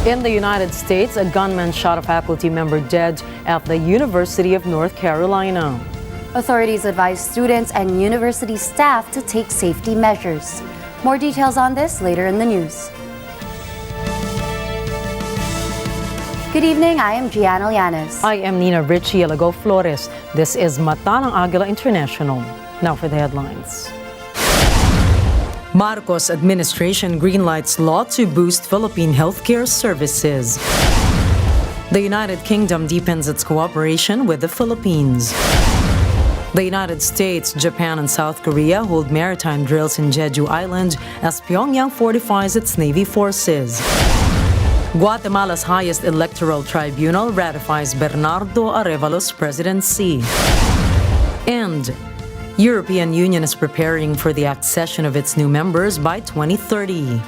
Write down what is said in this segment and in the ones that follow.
In the United States, a gunman shot a faculty member dead at the University of North Carolina. Authorities advise students and university staff to take safety measures. More details on this later in the news. Good evening, I am Gianna Llanes. I am Nina Richie Alagao-Flores. This is Mata ng Agila International. Now for the headlines. Marcos administration greenlights law to boost Philippine healthcare services. The United Kingdom deepens its cooperation with the Philippines. The United States, Japan, and South Korea hold maritime drills in Jeju Island as Pyongyang fortifies its Navy forces. Guatemala's highest electoral tribunal ratifies Bernardo Arevalo's presidency. And European Union is preparing for the accession of its new members by 2030.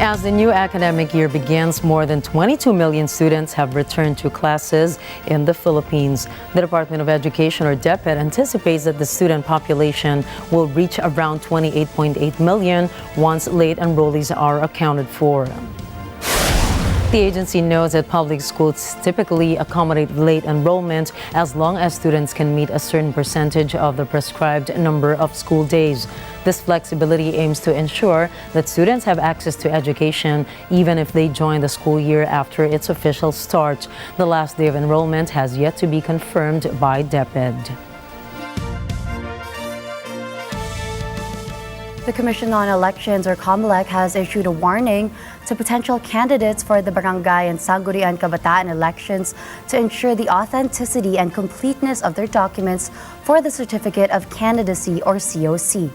As the new academic year begins, more than 22 million students have returned to classes in the Philippines. The Department of Education, or DepEd, anticipates that the student population will reach around 28.8 million once late enrollees are accounted for. The agency notes that public schools typically accommodate late enrollment as long as students can meet a certain percentage of the prescribed number of school days. This flexibility aims to ensure that students have access to education even if they join the school year after its official start. The last day of enrollment has yet to be confirmed by DepEd. The Commission on Elections, or COMELEC, has issued a warning to potential candidates for the barangay and Sangguniang Kabataan elections to ensure the authenticity and completeness of their documents for the Certificate of Candidacy, or COC.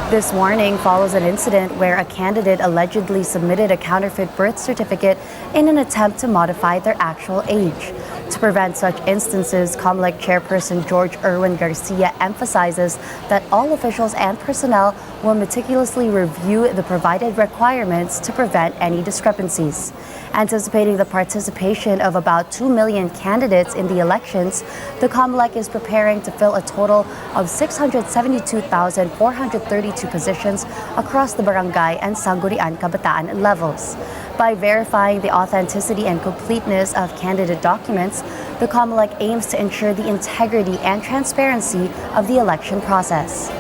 This warning follows an incident where a candidate allegedly submitted a counterfeit birth certificate in an attempt to modify their actual age. To prevent such instances, COMELEC Chairperson George Erwin Garcia emphasizes that all officials and personnel will meticulously review the provided requirements to prevent any discrepancies. Anticipating the participation of about 2 million candidates in the elections, the COMELEC is preparing to fill a total of 672,432 positions across the barangay and Sangguniang Kabataan levels. By verifying the authenticity and completeness of candidate documents, the COMELEC aims to ensure the integrity and transparency of the election process.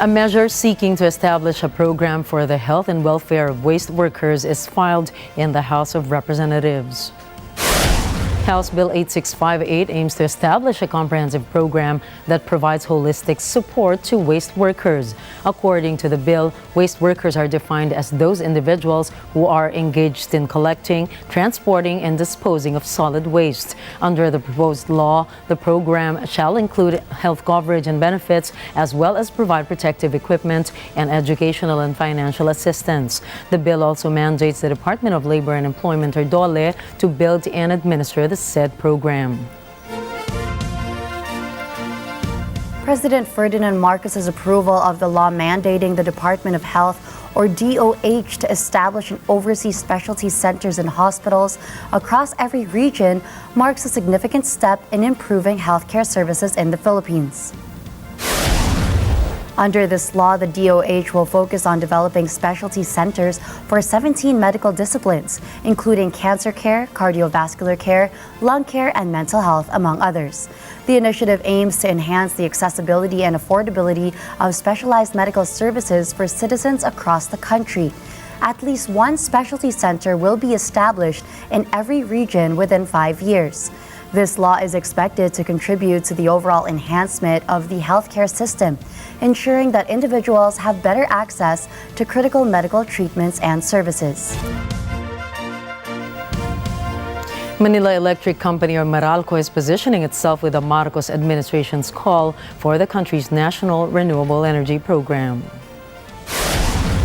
A measure seeking to establish a program for the health and welfare of waste workers is filed in the House of Representatives. House Bill 8658 aims to establish a comprehensive program that provides holistic support to waste workers. According to the bill, waste workers are defined as those individuals who are engaged in collecting, transporting, and disposing of solid waste. Under the proposed law, the program shall include health coverage and benefits, as well as provide protective equipment and educational and financial assistance. The bill also mandates the Department of Labor and Employment, or DOLE, to build and administer the said program. President Ferdinand Marcos's approval of the law mandating the Department of Health, or DOH, to establish and oversee specialty centers and hospitals across every region marks a significant step in improving healthcare services in the Philippines. Under this law, the DOH will focus on developing specialty centers for 17 medical disciplines, including cancer care, cardiovascular care, lung care, and mental health, among others. The initiative aims to enhance the accessibility and affordability of specialized medical services for citizens across the country. At least one specialty center will be established in every region within 5 years. This law is expected to contribute to the overall enhancement of the healthcare system, ensuring that individuals have better access to critical medical treatments and services. Manila Electric Company, or Meralco, is positioning itself with the Marcos administration's call for the country's national renewable energy program.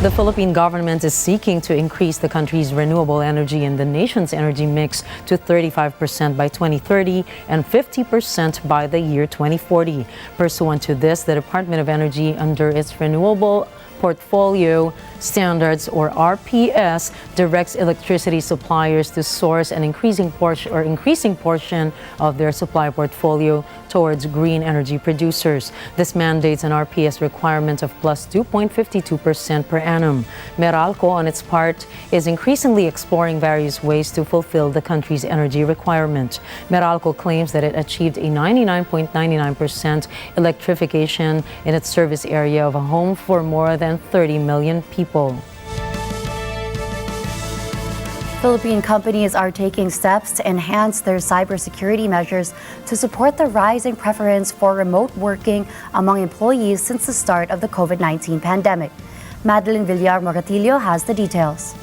The Philippine government is seeking to increase the country's renewable energy in the nation's energy mix to 35% by 2030 and 50% by the year 2040. Pursuant to this, the Department of Energy, under its Renewable Portfolio Standards, or RPS, directs electricity suppliers to source an increasing portion of their supply portfolio towards green energy producers. This mandates an RPS requirement of plus 2.52% per annum. Meralco, on its part, is increasingly exploring various ways to fulfill the country's energy requirement. Meralco claims that it achieved a 99.99% electrification in its service area of a home for more than 30 million people. Philippine companies are taking steps to enhance their cybersecurity measures to support the rising preference for remote working among employees since the start of the COVID-19 pandemic. Madeline Villar-Moratillo has the details.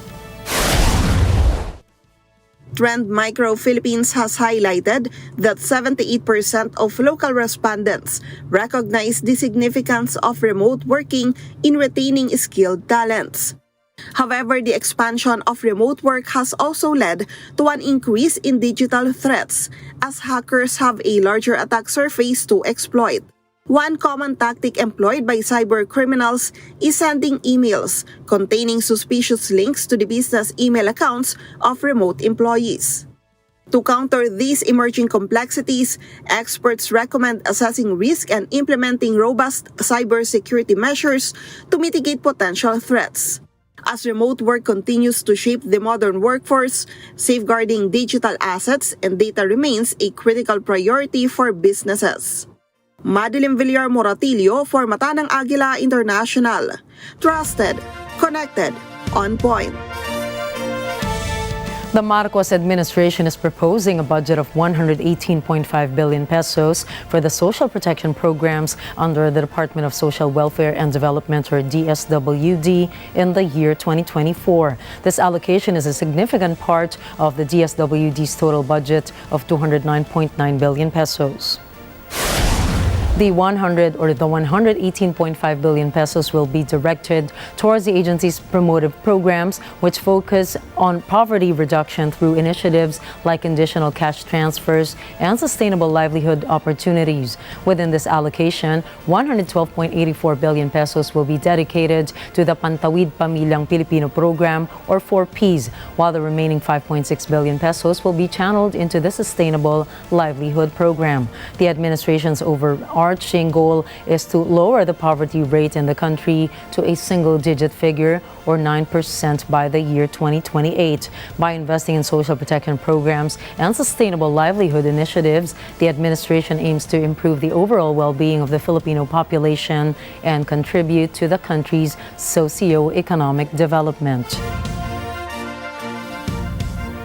Trend Micro Philippines has highlighted that 78% of local respondents recognize the significance of remote working in retaining skilled talents. However, the expansion of remote work has also led to an increase in digital threats as hackers have a larger attack surface to exploit. One common tactic employed by cyber criminals is sending emails containing suspicious links to the business email accounts of remote employees. To counter these emerging complexities, experts recommend assessing risk and implementing robust cybersecurity measures to mitigate potential threats. As remote work continues to shape the modern workforce, safeguarding digital assets and data remains a critical priority for businesses. Madeline Villar-Moratillo for Mata ng Agila International. Trusted, connected, on point. The Marcos administration is proposing a budget of 118.5 billion pesos for the social protection programs under the Department of Social Welfare and Development, or DSWD, in the year 2024. This allocation is a significant part of the DSWD's total budget of 209.9 billion pesos. The 118.5 billion pesos will be directed towards the agency's promotive programs, which focus on poverty reduction through initiatives like conditional cash transfers and sustainable livelihood opportunities. Within this allocation, 112.84 billion pesos will be dedicated to the Pantawid Pamilyang Pilipino program, or 4Ps, while the remaining 5.6 billion pesos will be channeled into the Sustainable Livelihood program. The administration's overarching goal is to lower the poverty rate in the country to a single-digit figure, or 9%, by the year 2028. By investing in social protection programs and sustainable livelihood initiatives, the administration aims to improve the overall well-being of the Filipino population and contribute to the country's socio-economic development.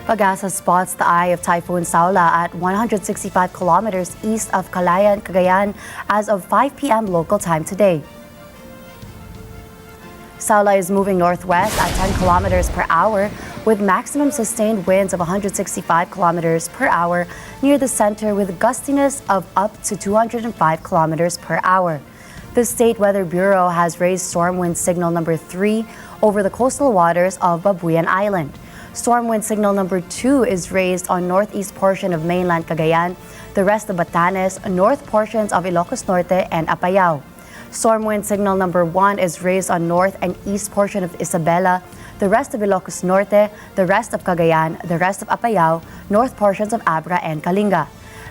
Pag-asa spots the eye of Typhoon Saula at 165 kilometers east of Calayan, Cagayan as of 5 p.m. local time today. Saula is moving northwest at 10 kilometers per hour with maximum sustained winds of 165 kilometers per hour near the center, with gustiness of up to 205 kilometers per hour. The State Weather Bureau has raised storm wind signal number 3 over the coastal waters of Babuyan Island. Storm wind signal number 2 is raised on northeast portion of mainland Cagayan, the rest of Batanes, north portions of Ilocos Norte and Apayao. Storm wind signal number 1 is raised on north and east portion of Isabela, the rest of Ilocos Norte, the rest of Cagayan, the rest of Apayao, north portions of Abra and Kalinga.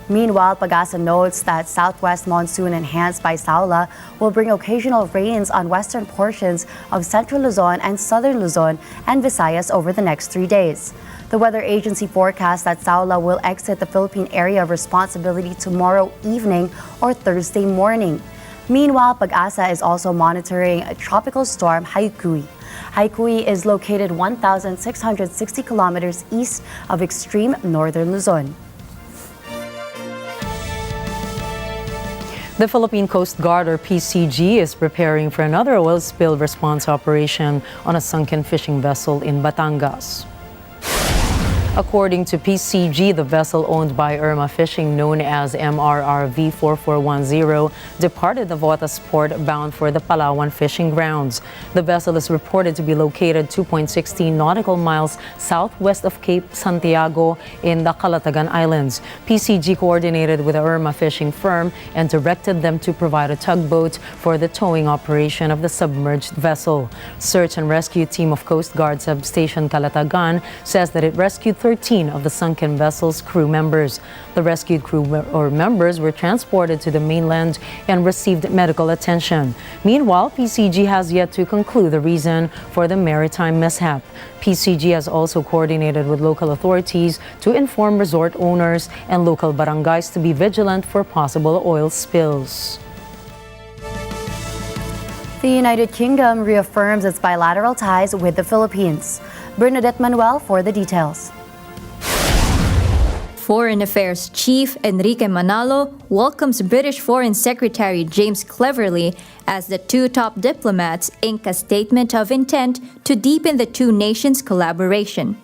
Meanwhile, Pag-asa notes that southwest monsoon enhanced by Saula will bring occasional rains on western portions of central Luzon and southern Luzon and Visayas over the next 3 days. The weather agency forecasts that Saula will exit the Philippine area of responsibility tomorrow evening or Thursday morning. Meanwhile, Pag-asa is also monitoring a tropical storm, Haikui. Haikui is located 1,660 kilometers east of extreme northern Luzon. The Philippine Coast Guard, or PCG, is preparing for another oil spill response operation on a sunken fishing vessel in Batangas. According to PCG, the vessel owned by Irma Fishing, known as MRRV 4410, departed the Votas port bound for the Palawan fishing grounds. The vessel is reported to be located 2.16 nautical miles southwest of Cape Santiago in the Calatagan Islands. PCG coordinated with the Irma Fishing firm and directed them to provide a tugboat for the towing operation of the submerged vessel. Search and rescue team of Coast Guard Substation Calatagan says that it rescued 13 of the sunken vessel's crew members. The rescued crew members were transported to the mainland and received medical attention. Meanwhile, PCG has yet to conclude the reason for the maritime mishap. PCG has also coordinated with local authorities to inform resort owners and local barangays to be vigilant for possible oil spills. The United Kingdom reaffirms its bilateral ties with the Philippines. Bernadette Manuel for the details. Foreign Affairs Chief Enrique Manalo welcomes British Foreign Secretary James Cleverly as the two top diplomats ink a statement of intent to deepen the two nations' collaboration.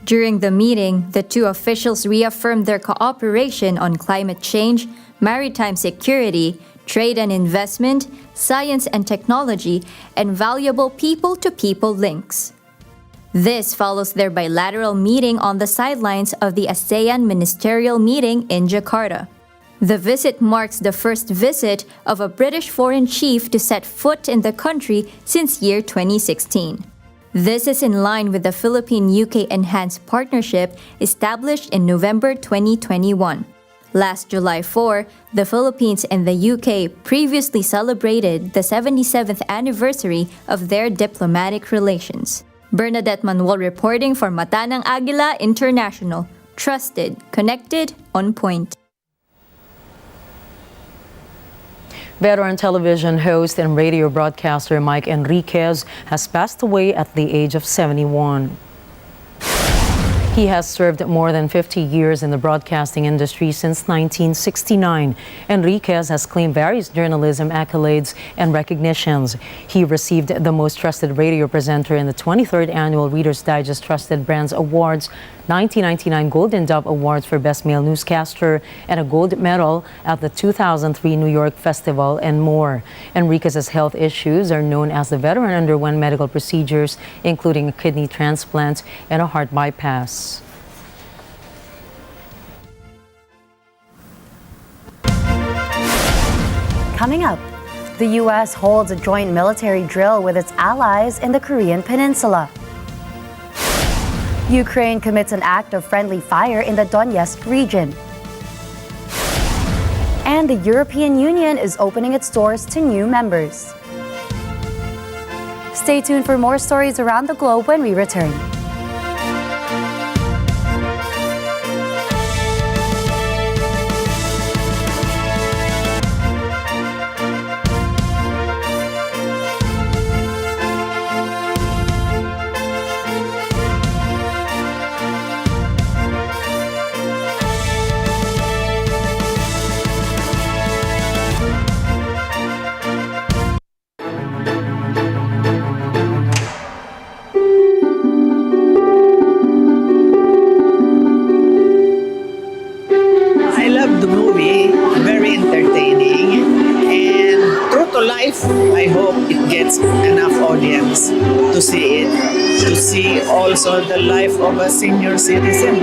During the meeting, the two officials reaffirmed their cooperation on climate change, maritime security, trade and investment, science and technology, and valuable people-to-people links. This follows their bilateral meeting on the sidelines of the ASEAN ministerial meeting in Jakarta. The visit marks the first visit of a British foreign chief to set foot in the country since year 2016. This is in line with the Philippine-UK Enhanced Partnership established in November 2021. Last July 4, the Philippines and the UK previously celebrated the 77th anniversary of their diplomatic relations. Bernadette Manuel reporting for Mata ng Agila International. Trusted, connected, on point. Veteran television host and radio broadcaster Mike Enriquez has passed away at the age of 71. He has served more than 50 years in the broadcasting industry since 1969. Enriquez has claimed various journalism accolades and recognitions. He received the Most Trusted Radio Presenter in the 23rd Annual Reader's Digest Trusted Brands Awards, 1999 Golden Dove Awards for Best Male Newscaster, and a gold medal at the 2003 New York Festival, and more. Enriquez's health issues are known as the veteran underwent medical procedures, including a kidney transplant and a heart bypass. Coming up, the U.S. holds a joint military drill with its allies in the Korean Peninsula. Ukraine commits an act of friendly fire in the Donetsk region. And the European Union is opening its doors to new members. Stay tuned for more stories around the globe when we return. I hope it gets enough audience to see it, to see also the life of a senior citizen.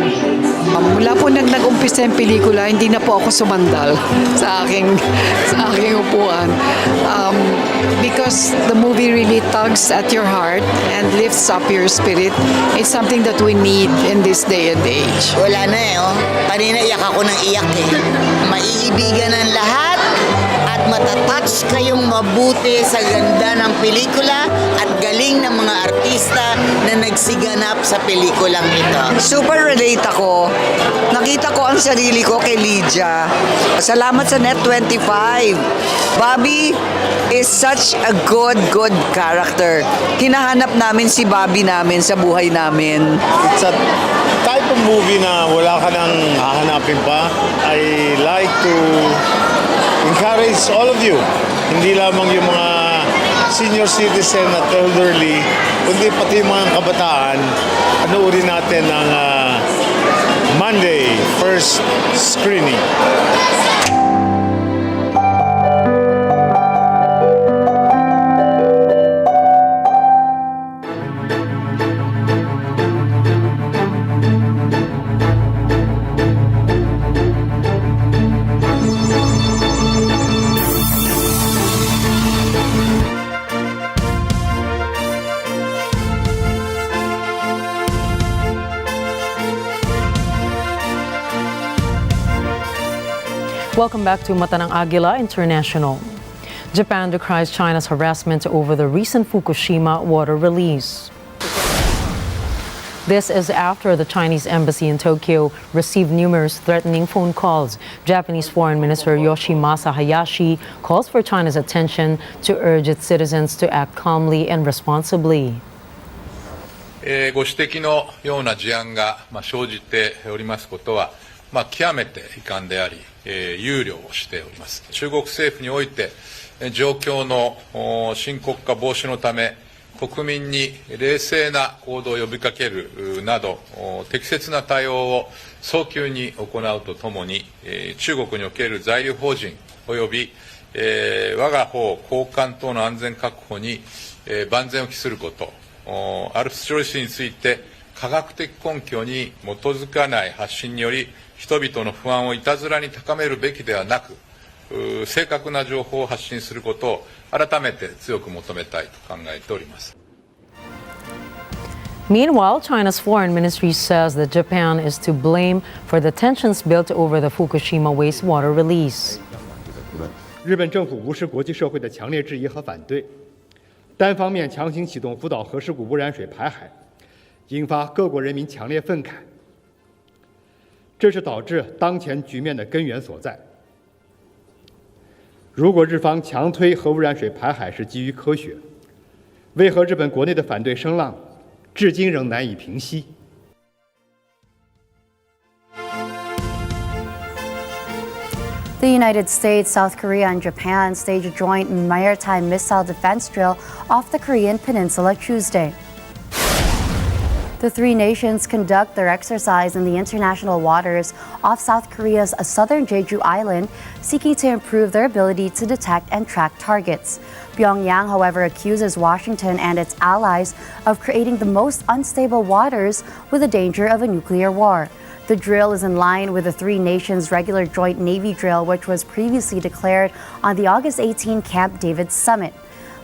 Mula po nag-umpisa yung pelikula, hindi na po ako sumandal sa aking upuan. Because the movie really tugs at your heart and lifts up your spirit. It's something that we need in this day and age. Wala na oh. Kanina iyak ako ng iyak Maiibigan ng lahat at matatouch kayong mabuti sa ganda ng pelikula at galing ng mga artista na nagsiganap sa pelikulang ito. Super relate ako. Nakita ko ang sarili ko kay Lydia. Salamat sa Net25. Bobby is such a good character. Hinahanap namin si Bobby namin sa buhay namin. It's a type of movie na wala ka nang hahanapin pa. I like to encourage all of you, hindi lamang yung mga senior citizen at elderly, kundi pati yung mga kabataan, panoorin natin ang first screening. Welcome back to Mata ng Agila International. Japan decries China's harassment over the recent Fukushima water release. This is after the Chinese embassy in Tokyo received numerous threatening phone calls. Japanese Foreign Minister Yoshimasa Hayashi calls for China's attention to urge its citizens to act calmly and responsibly. ご指摘のような事案が生じておりますことは、極めて遺憾であり、憂慮をしております。中国政府において、状況の深刻化防止のため、国民に冷静な行動を呼びかけるなど、適切な対応を早急に行うとともに、中国における在留邦人及び、我が方高官等の安全確保に、万全を期すること、アルプス処理水について科学的根拠に基づかない発信により人々の不安をいたずらに高めるべきではなく、正確な情報を発信することを改めて強く求めたいと考えております。Meanwhile, China's foreign ministry says that Japan is to blame for the tensions built over the Fukushima wastewater release. 日本政府无视国际社会的强烈质疑和反对，单方面强行启动福岛核事故污染水排海，引发各国人民强烈愤慨。这是导致当前局面的根源所在。如果日方强推核污染水排海是基于科学，为何日本国内的反对声浪至今仍难以平息？ The United States, South Korea, and Japan staged a joint maritime missile defense drill off the Korean peninsula Tuesday. The three nations conduct their exercise in the international waters off South Korea's southern Jeju Island, seeking to improve their ability to detect and track targets. Pyongyang, however, accuses Washington and its allies of creating the most unstable waters with the danger of a nuclear war. The drill is in line with the three nations' regular joint Navy drill, which was previously declared on the August 18 Camp David summit.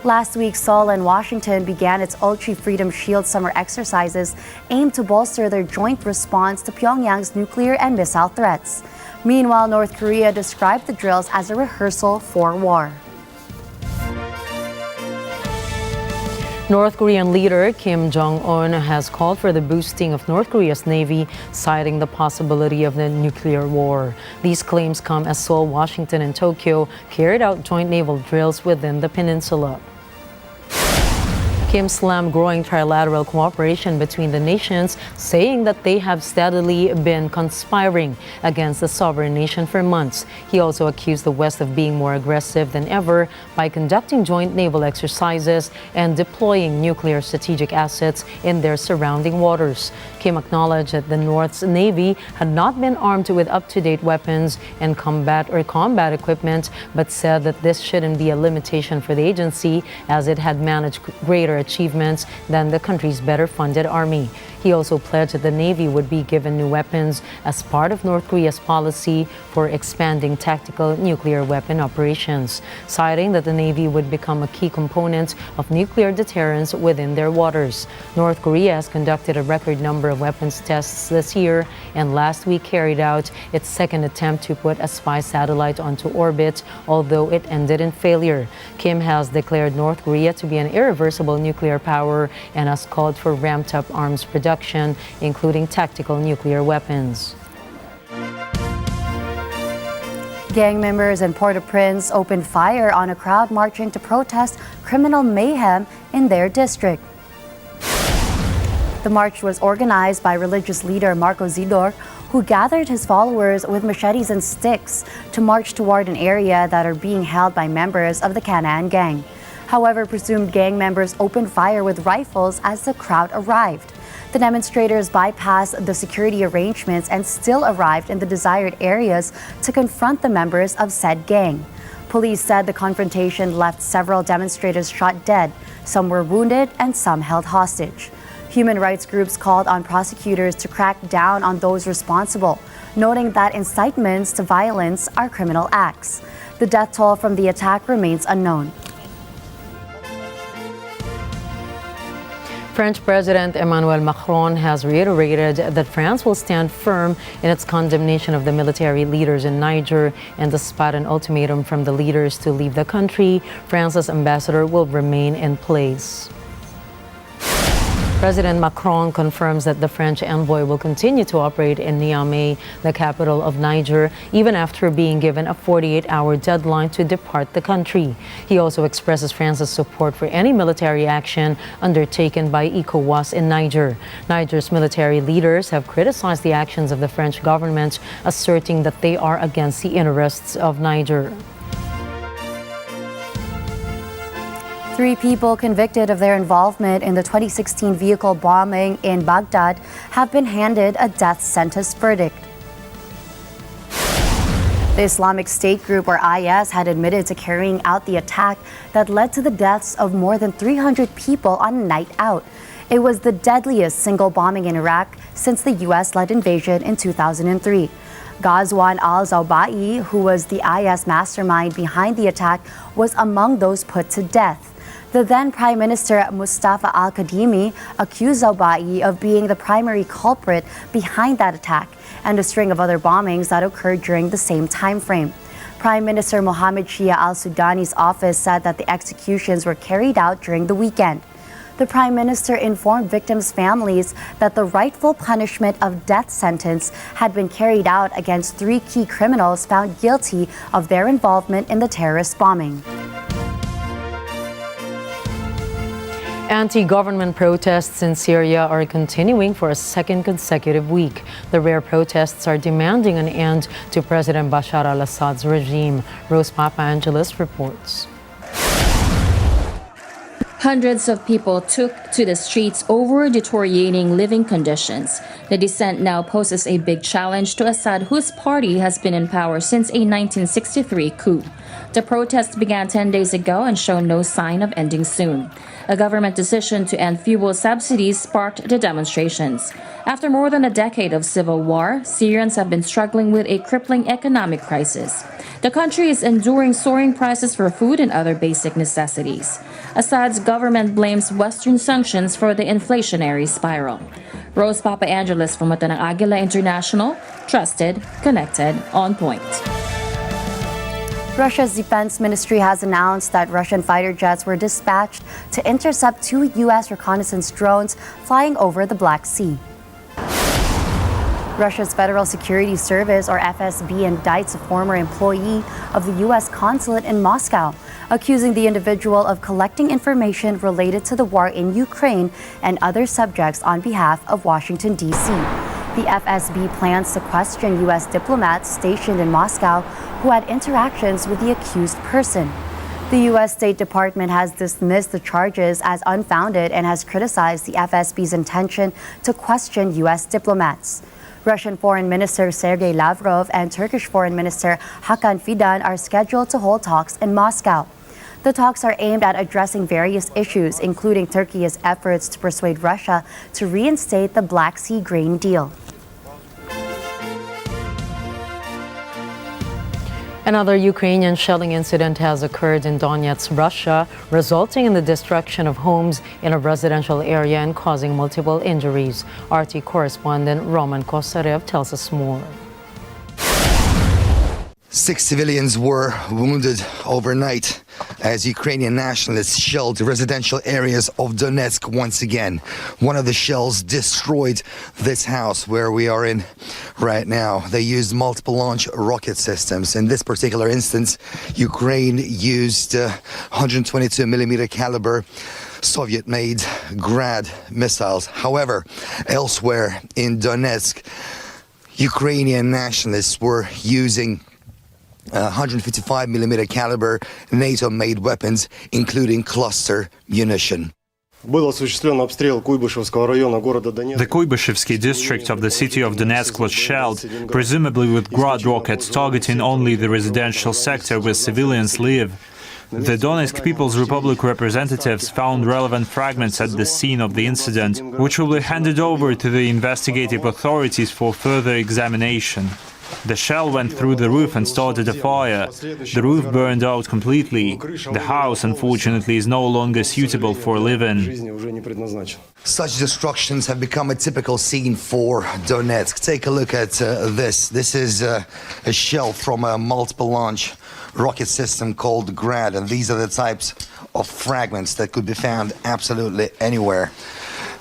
Last week, Seoul and Washington began its Ultra Freedom Shield summer exercises aimed to bolster their joint response to Pyongyang's nuclear and missile threats. Meanwhile, North Korea described the drills as a rehearsal for war. North Korean leader Kim Jong-un has called for the boosting of North Korea's navy, citing the possibility of the nuclear war. These claims come as Seoul, Washington, and Tokyo carried out joint naval drills within the peninsula. Kim slammed growing trilateral cooperation between the nations, saying that they have steadily been conspiring against the sovereign nation for months. He also accused the West of being more aggressive than ever by conducting joint naval exercises and deploying nuclear strategic assets in their surrounding waters. Kim acknowledged that the North's Navy had not been armed with up-to-date weapons and combat equipment, but said that this shouldn't be a limitation for the agency, as it had managed greater achievements than the country's better-funded army. He also pledged that the Navy would be given new weapons as part of North Korea's policy for expanding tactical nuclear weapon operations, citing that the Navy would become a key component of nuclear deterrence within their waters. North Korea has conducted a record number of weapons tests this year, and last week carried out its second attempt to put a spy satellite onto orbit, although it ended in failure. Kim has declared North Korea to be an irreversible nuclear power and has called for ramped-up arms production, including tactical nuclear weapons. Gang members in Port-au-Prince opened fire on a crowd marching to protest criminal mayhem in their district. The march was organized by religious leader Marco Zidor, who gathered his followers with machetes and sticks to march toward an area that are being held by members of the Canaan gang. However, presumed gang members opened fire with rifles as the crowd arrived. The demonstrators bypassed the security arrangements and still arrived in the desired areas to confront the members of said gang. Police said the confrontation left several demonstrators shot dead, some were wounded, and some held hostage. Human rights groups called on prosecutors to crack down on those responsible, noting that incitements to violence are criminal acts. The death toll from the attack remains unknown. French President Emmanuel Macron has reiterated that France will stand firm in its condemnation of the military leaders in Niger, and despite an ultimatum from the leaders to leave the country, France's ambassador will remain in place. President Macron confirms that the French envoy will continue to operate in Niamey, the capital of Niger, even after being given a 48-hour deadline to depart the country. He also expresses France's support for any military action undertaken by ECOWAS in Niger. Niger's military leaders have criticized the actions of the French government, asserting that they are against the interests of Niger. 3 people convicted of their involvement in the 2016 vehicle bombing in Baghdad have been handed a death sentence verdict. The Islamic State group, or IS, had admitted to carrying out the attack that led to the deaths of more than 300 people on a night out. It was the deadliest single bombing in Iraq since the U.S.-led invasion in 2003. Ghazwan al-Zawba'i, who was the IS mastermind behind the attack, was among those put to death. The then Prime Minister Mustafa al-Kadhimi accused Zawba'i of being the primary culprit behind that attack and a string of other bombings that occurred during the same time frame. Prime Minister Mohammed Shia al-Sudani's office said that the executions were carried out during the weekend. The Prime Minister informed victims' families that the rightful punishment of death sentence had been carried out against 3 key criminals found guilty of their involvement in the terrorist bombing. Anti-government protests in Syria are continuing for a second consecutive week. The rare protests are demanding an end to President Bashar al-Assad's regime. Rose Papaangelis reports. Hundreds of people took to the streets over deteriorating living conditions. The dissent now poses a big challenge to Assad, whose party has been in power since a 1963 coup. The protests began 10 days ago and show no sign of ending soon. A government decision to end fuel subsidies sparked the demonstrations. After more than a decade of civil war, Syrians have been struggling with a crippling economic crisis. The country is enduring soaring prices for food and other basic necessities. Assad's government blames Western sanctions for the inflationary spiral. Rose Papaangelis from Agila International, trusted, connected, on point. Russia's defense ministry has announced that Russian fighter jets were dispatched to intercept 2 U.S. reconnaissance drones flying over the Black Sea. Russia's Federal Security Service, or FSB, indicts a former employee of the U.S. consulate in Moscow, accusing the individual of collecting information related to the war in Ukraine and other subjects on behalf of Washington, D.C. The FSB plans to question U.S. diplomats stationed in Moscow who had interactions with the accused person. The U.S. State Department has dismissed the charges as unfounded and has criticized the FSB's intention to question U.S. diplomats. Russian Foreign Minister Sergei Lavrov and Turkish Foreign Minister Hakan Fidan are scheduled to hold talks in Moscow. The talks are aimed at addressing various issues, including Turkey's efforts to persuade Russia to reinstate the Black Sea grain deal. Another Ukrainian shelling incident has occurred in Donetsk, Russia, resulting in the destruction of homes in a residential area and causing multiple injuries. RT correspondent Roman Kosarev tells us more. 6 civilians were wounded overnight as Ukrainian nationalists shelled residential areas of Donetsk once again. One of the shells destroyed this house where we are in right now. They used multiple launch rocket systems. In this particular instance, Ukraine used 122 millimeter caliber Soviet-made Grad missiles. However, elsewhere in Donetsk, Ukrainian nationalists were using 155 millimeter caliber NATO-made weapons, including cluster munition. Был осуществлен обстрел Куйбышевского района города Донецк. The Kuybышevsky district of the city of Donetsk was shelled, presumably with Grad rockets targeting only the residential sector where civilians live. The Donetsk People's Republic representatives found relevant fragments at the scene of the incident, which will be handed over to the investigative authorities for further examination. The shell went through the roof and started a fire. The roof burned out completely. The house, unfortunately, is no longer suitable for living. Such destructions have become a typical scene for Donetsk. Take a look at this. This is a shell from a multiple launch rocket system called Grad, and these are the types of fragments that could be found absolutely anywhere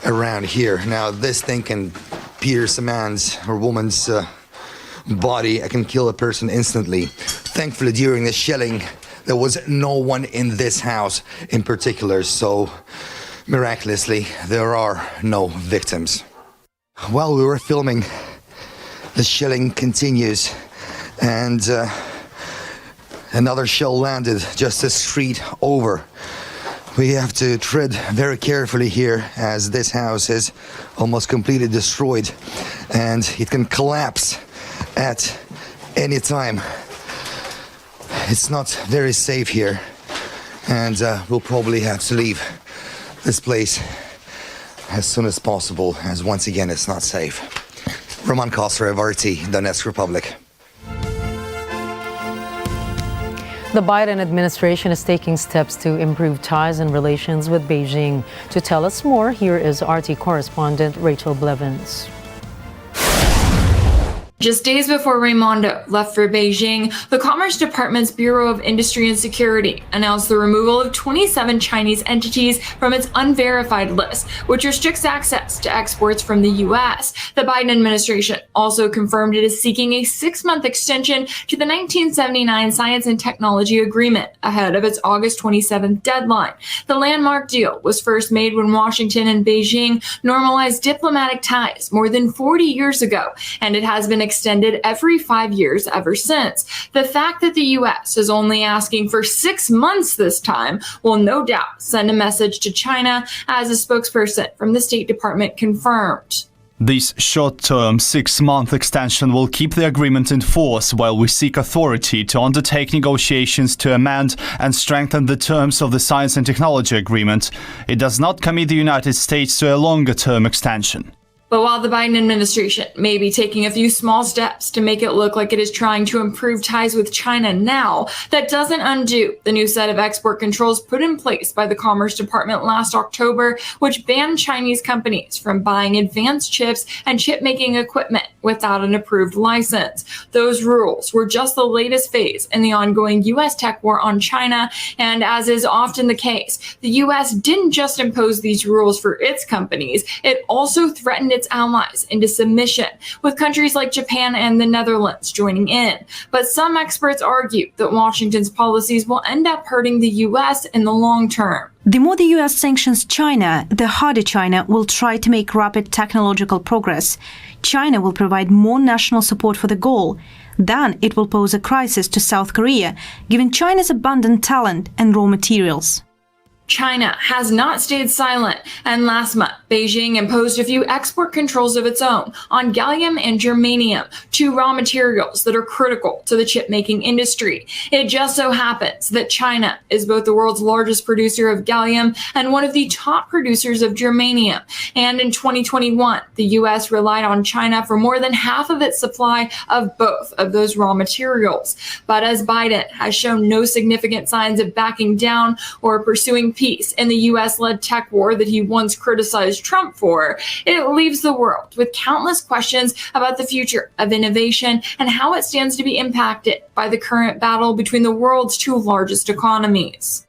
around here. Now, this thing can pierce a man's or woman's body. It can kill a person instantly. Thankfully, during the shelling, there was no one in this house in particular, so miraculously, there are no victims. While we were filming, the shelling continues, and another shell landed just a street over. We have to tread very carefully here, as this house is almost completely destroyed and it can collapse at any time. It's not very safe here, and we'll probably have to leave this place as soon as possible, as once again it's not safe. Roman Kosarev, RT, Donetsk Republic. The Biden administration is taking steps to improve ties and relations with Beijing. To tell us more, here is RT correspondent Rachel Blevins. Just days before Raimondo left for Beijing, the Commerce Department's Bureau of Industry and Security announced the removal of 27 Chinese entities from its unverified list, which restricts access to exports from the U.S. The Biden administration also confirmed it is seeking a 6-month extension to the 1979 Science and Technology Agreement ahead of its August 27th deadline. The landmark deal was first made when Washington and Beijing normalized diplomatic ties more than 40 years ago, and it has been extended every 5 years ever since. The fact that the U.S. is only asking for 6 months this time will no doubt send a message to China, as a spokesperson from the State Department confirmed. This short-term 6-month extension will keep the agreement in force while we seek authority to undertake negotiations to amend and strengthen the terms of the Science and Technology Agreement. It does not commit the United States to a longer-term extension. But while the Biden administration may be taking a few small steps to make it look like it is trying to improve ties with China now, that doesn't undo the new set of export controls put in place by the Commerce Department last October, which banned Chinese companies from buying advanced chips and chip-making equipment without an approved license. Those rules were just the latest phase in the ongoing U.S. tech war on China, and as is often the case, the U.S. didn't just impose these rules for its companies, it also threatened its allies into submission, with countries like Japan and the Netherlands joining in. But some experts argue that Washington's policies will end up hurting the U.S. in the long term. The more the U.S. sanctions China, the harder China will try to make rapid technological progress. China will provide more national support for the goal. Then it will pose a crisis to South Korea, given China's abundant talent and raw materials. China has not stayed silent, and last month, Beijing imposed a few export controls of its own on gallium and germanium, two raw materials that are critical to the chip-making industry. It just so happens that China is both the world's largest producer of gallium and one of the top producers of germanium. And in 2021, the U.S. relied on China for more than half of its supply of both of those raw materials. But as Biden has shown no significant signs of backing down or pursuing peace in the U.S.-led tech war that he once criticized Trump for, it leaves the world with countless questions about the future of innovation and how it stands to be impacted by the current battle between the world's two largest economies.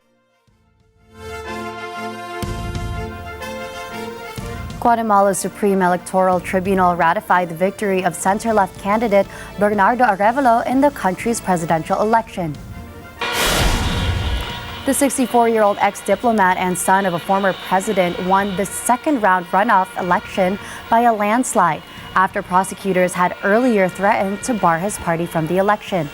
Guatemala's Supreme Electoral Tribunal ratified the victory of center-left candidate Bernardo Arévalo in the country's presidential election. The 64-year-old ex-diplomat and son of a former president won the second-round runoff election by a landslide after prosecutors had earlier threatened to bar his party from the election.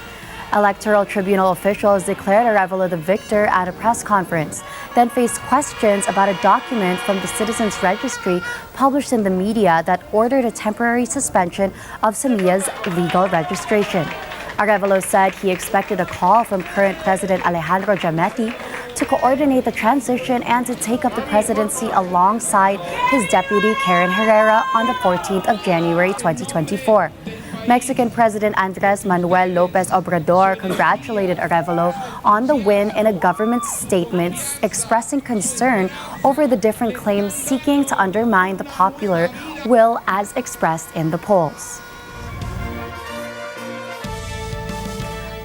Electoral Tribunal officials declared Arevalo the victor at a press conference, then faced questions about a document from the Citizens Registry published in the media that ordered a temporary suspension of Samia's legal registration. Arevalo said he expected a call from current President Alejandro Giammattei to coordinate the transition and to take up the presidency alongside his deputy Karen Herrera on the 14th of January 2024. Mexican President Andres Manuel Lopez Obrador congratulated Arevalo on the win in a government statement, expressing concern over the different claims seeking to undermine the popular will as expressed in the polls.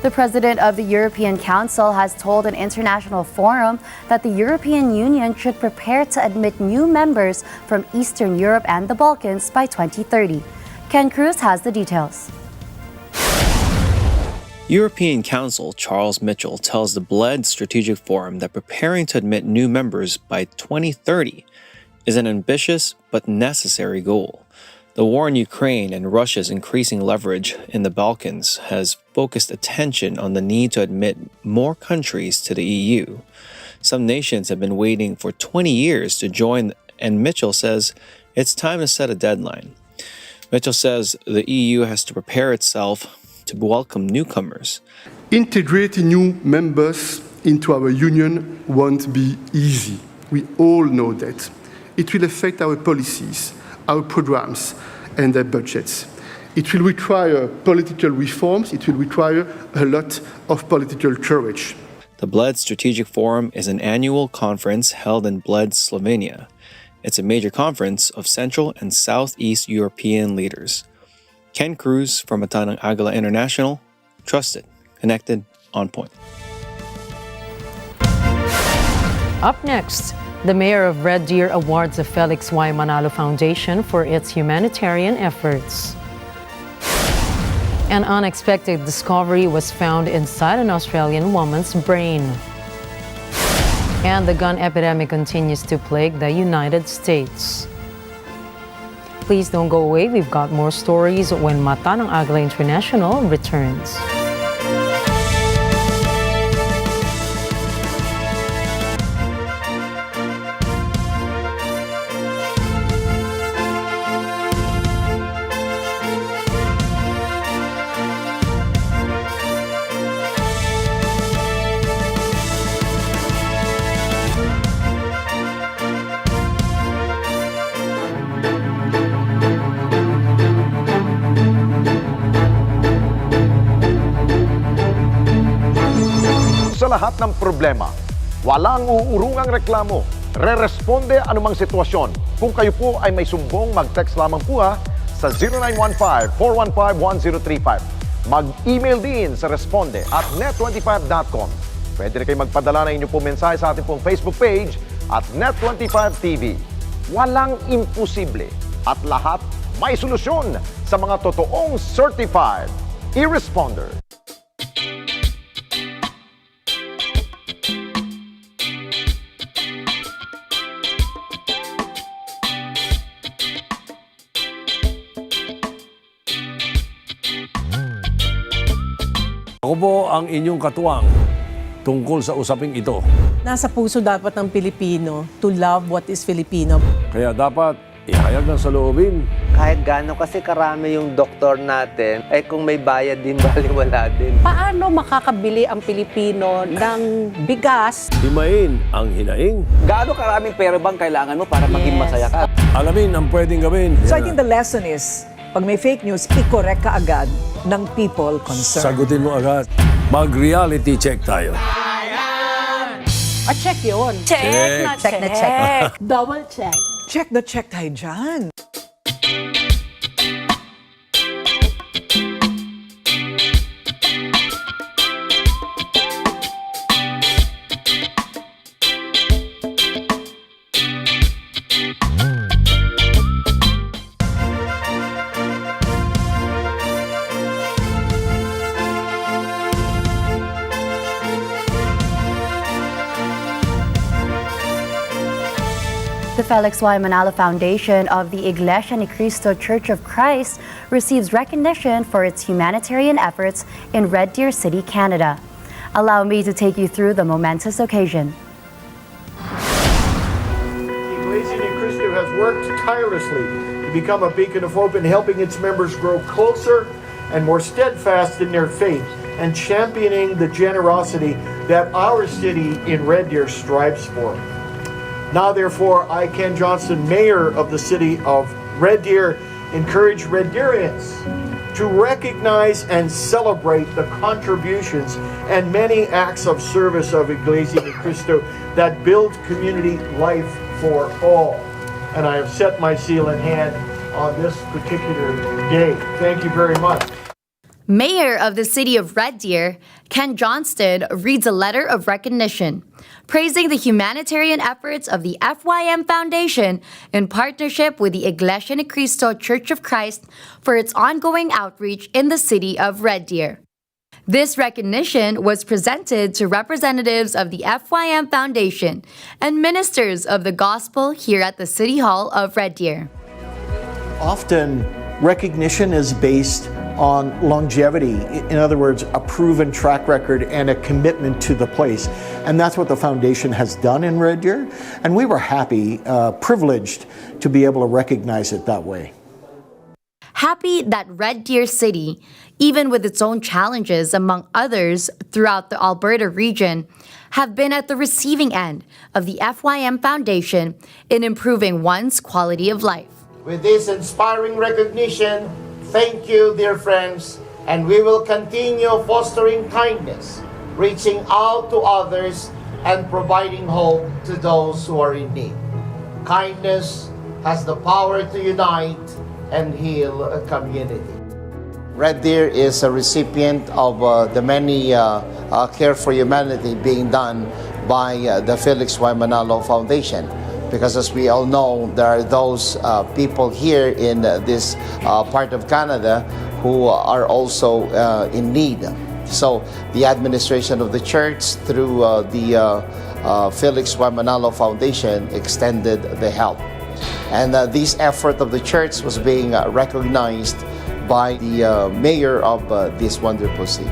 The president of the European Council has told an international forum that the European Union should prepare to admit new members from Eastern Europe and the Balkans by 2030. Ken Cruz has the details. European Council Charles Mitchell tells the Bled Strategic Forum that preparing to admit new members by 2030 is an ambitious but necessary goal. The war in Ukraine and Russia's increasing leverage in the Balkans has focused attention on the need to admit more countries to the EU. Some nations have been waiting for 20 years to join, and Mitchell says it's time to set a deadline. Mitchell says the EU has to prepare itself to welcome newcomers. Integrating new members into our union won't be easy. We all know that. It will affect our policies, our programs, and their budgets. It will require political reforms. It will require a lot of political courage. The Bled Strategic Forum is an annual conference held in Bled, Slovenia. It's a major conference of Central and Southeast European leaders. Ken Cruz from Atanang Agila International, trusted, connected, on point. Up next, the mayor of Red Deer awards the Felix Y. Manalo Foundation for its humanitarian efforts. An unexpected discovery was found inside an Australian woman's brain. And the gun epidemic continues to plague the United States. Please don't go away. We've got more stories when Mata ng Agila International returns. Sa lahat ng problema, walang uurungang reklamo. Re-responde anumang sitwasyon. Kung kayo po ay may sumbong, mag-text lamang po sa 0915-415-1035. Mag-email din sa responde@net25.com. Pwede rin kayo magpadala ng inyong mensahe sa ating pong Facebook page at Net25TV. Walang imposible at lahat may solusyon sa mga totoong certified e-responder. Ako po ang inyong katuwang tungkol sa usaping ito. Nasa puso dapat ng Pilipino to love what is Filipino. Kaya dapat ihayag ng saloobin. Kahit gaano kasi karami yung doktor natin, kung may bayad din, baliwala din. Paano makakabili ang Pilipino ng bigas? Himayin ang hinaing. Gaano karaming pera bang kailangan mo para maging masaya ka? Alamin ang pwedeng gawin. So I think the lesson is, pag may fake news, i-correct ka agad ng people concerned. Sagutin mo agad. Mag-reality check tayo. Check yun. Check. Check na check. Double check. Check the check tayo dyan. The Felix Y. Manalo Foundation of the Iglesia ni Cristo Church of Christ receives recognition for its humanitarian efforts in Red Deer City, Canada. Allow me to take you through the momentous occasion. The Iglesia ni Cristo has worked tirelessly to become a beacon of hope in helping its members grow closer and more steadfast in their faith and championing the generosity that our city in Red Deer strives for. Now, therefore, I, Ken Johnston, Mayor of the City of Red Deer, encourage Red Deerians to recognize and celebrate the contributions and many acts of service of Iglesia ni Cristo that build community life for all. And I have set my seal in hand on this particular day. Thank you very much. Mayor of the City of Red Deer, Ken Johnston, reads a letter of recognition, praising the humanitarian efforts of the FYM Foundation in partnership with the Iglesia ni Cristo Church of Christ for its ongoing outreach in the City of Red Deer. This recognition was presented to representatives of the FYM Foundation and ministers of the gospel here at the City Hall of Red Deer. Often, recognition is based on longevity. In other words, a proven track record and a commitment to the place. And that's what the foundation has done in Red Deer. And we were happy, privileged to be able to recognize it that way. Happy that Red Deer City, even with its own challenges among others throughout the Alberta region, have been at the receiving end of the FYM Foundation in improving one's quality of life. With this inspiring recognition, thank you, dear friends, and we will continue fostering kindness, reaching out to others, and providing hope to those who are in need. Kindness has the power to unite and heal a community. Red Deer is a recipient of the many Care for Humanity being done by the Felix Y. Manalo Foundation. Because as we all know, there are those people here in this part of Canada who are also in need. So the administration of the church through the Felix Y. Manalo Foundation extended the help. And this effort of the church was being recognized by the mayor of this wonderful city.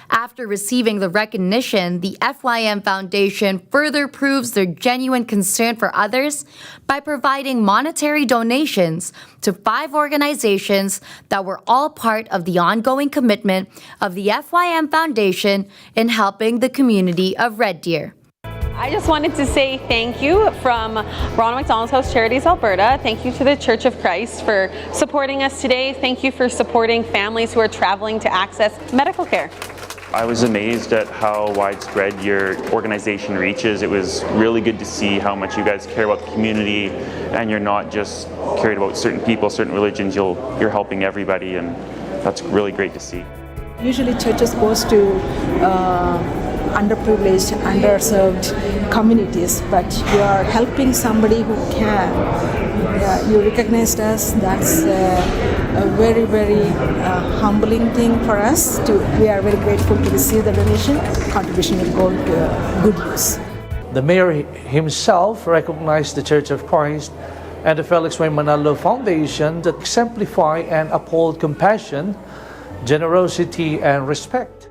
After receiving the recognition, the FYM Foundation further proves their genuine concern for others by providing monetary donations to 5 organizations that were all part of the ongoing commitment of the FYM Foundation in helping the community of Red Deer. I just wanted to say thank you from Ronald McDonald's House Charities Alberta. Thank you to the Church of Christ for supporting us today. Thank you for supporting families who are traveling to access medical care. I was amazed at how widespread your organization reaches. It was really good to see how much you guys care about the community, and you're not just cared about certain people, certain religions. You're helping everybody, and that's really great to see. Usually churches goes to underprivileged, underserved communities, but you are helping somebody who can. You recognized us. That's a very, very humbling thing for us. We are very grateful to receive the donation. Contribution will go to good use. The mayor himself recognized the Church of Christ and the Felix Y. Manalo Foundation that exemplify and uphold compassion, generosity, and respect.